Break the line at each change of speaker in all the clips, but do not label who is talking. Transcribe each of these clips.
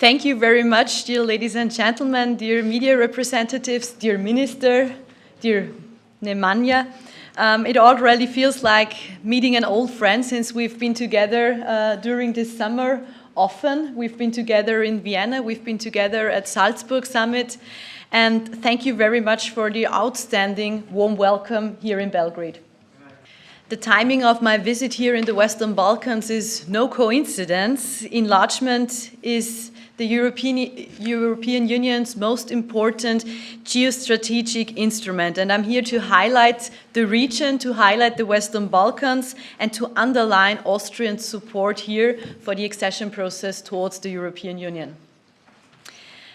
Thank you very much, dear ladies and gentlemen, dear media representatives, dear Minister, dear Nemanja. It already feels like meeting an old friend since we've been together during this summer often. We've been together in Vienna, we've been together at Salzburg Summit, and thank you very much for the outstanding warm welcome here in Belgrade. The timing of my visit here in the Western Balkans is no coincidence. Enlargement is the European Union's most important geostrategic instrument. And I'm here to highlight the region, to highlight the Western Balkans, and to underline Austrian support here for the accession process towards the European Union.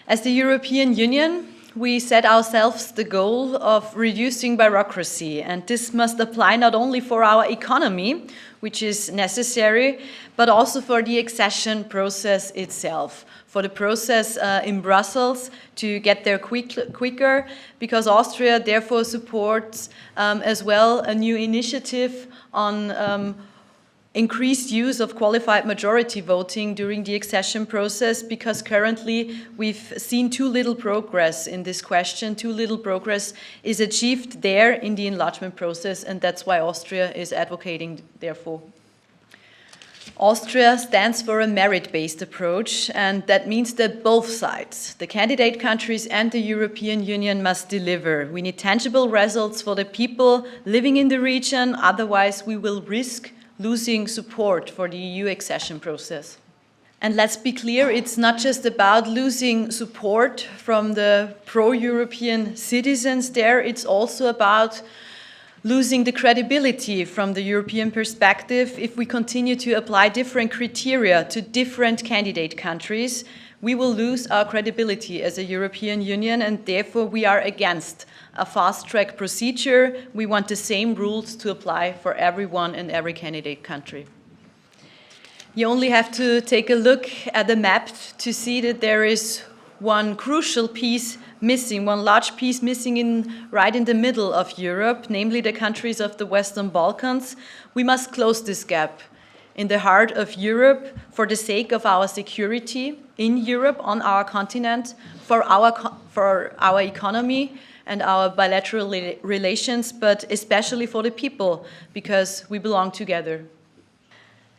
As the European Union, we set ourselves the goal of reducing bureaucracy, and this must apply not only for our economy, which is necessary, but also for the accession process itself, for the process in Brussels to get there quicker, because Austria therefore supports as well a new initiative on increased use of qualified majority voting during the accession process, because currently we've seen too little progress in this question. Too little progress is achieved there in the enlargement process, and that's why Austria is advocating therefore. Austria stands for a merit-based approach, and that means that both sides, the candidate countries and the European Union, must deliver. We need tangible results for the people living in the region, otherwise we will risk losing support for the EU accession process. And let's be clear, it's not just about losing support from the pro-European citizens there, it's also about losing the credibility from the European perspective. If we continue to apply different criteria to different candidate countries, we will lose our credibility as a European Union, and therefore we are against a fast-track procedure. We want the same rules to apply for everyone in every candidate country. You only have to take a look at the map to see that there is one crucial piece missing, one large piece missing right in the middle of Europe, namely the countries of the Western Balkans. We must close this gap in the heart of Europe for the sake of our security in Europe, on our continent, for our economy and our bilateral relations, but especially for the people, because we belong together.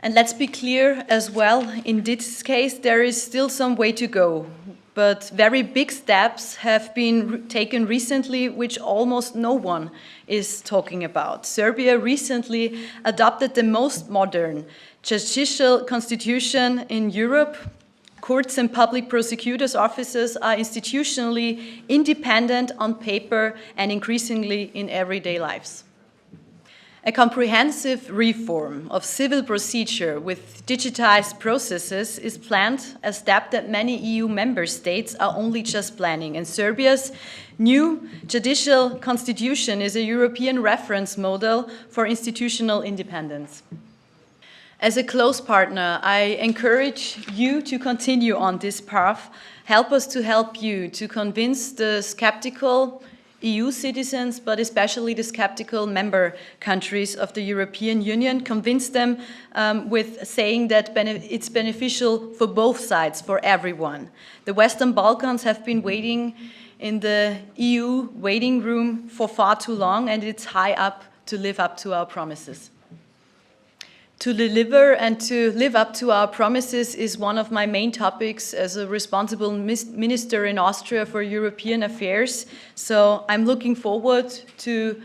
And let's be clear as well, in this case, there is still some way to go. But very big steps have been taken recently, which almost no one is talking about. Serbia recently adopted the most modern judicial constitution in Europe. Courts and public prosecutors' offices are institutionally independent on paper and increasingly in everyday lives. A comprehensive reform of civil procedure with digitized processes is planned, a step that many EU member states are only just planning. And Serbia's new judicial constitution is a European reference model for institutional independence. As a close partner, I encourage you to continue on this path. Help us to help you to convince the skeptical EU citizens, but especially the skeptical member countries of the European Union, convince them with saying that it's beneficial for both sides, for everyone. The Western Balkans have been waiting in the EU waiting room for far too long, and it's high up to live up to our promises. To deliver and to live up to our promises is one of my main topics as a responsible minister in Austria for European affairs. So I'm looking forward to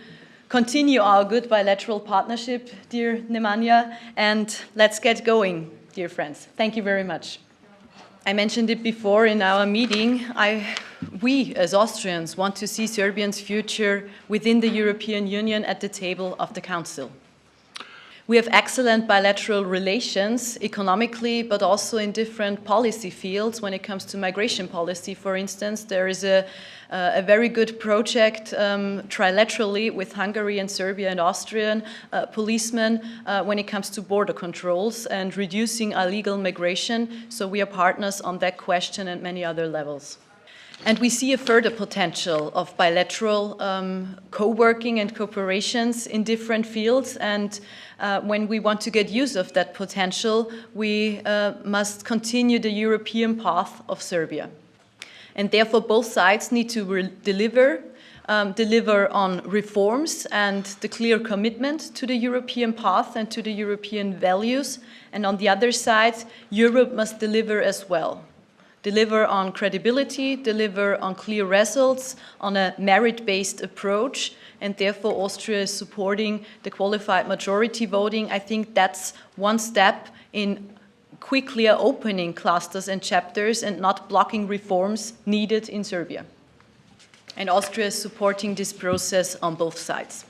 continue our good bilateral partnership, dear Nemanja, and let's get going, dear friends. Thank you very much. I mentioned it before in our meeting. We, as Austrians, want to see Serbia's future within the European Union at the table of the Council. We have excellent bilateral relations economically, but also in different policy fields. When it comes to migration policy, for instance, there is a very good project trilaterally with Hungary and Serbia and Austrian policemen when it comes to border controls and reducing illegal migration. So we are partners on that question and many other levels. And we see a further potential of bilateral co-working and cooperations in different fields. And when we want to get use of that potential, we must continue the European path of Serbia. And therefore, both sides need to deliver on reforms and the clear commitment to the European path and to the European values. And on the other side, Europe must deliver as well. Deliver on credibility, deliver on clear results, on a merit-based approach, and therefore Austria is supporting the qualified majority voting. I think that's one step in quickly opening clusters and chapters and not blocking reforms needed in Serbia. And Austria is supporting this process on both sides.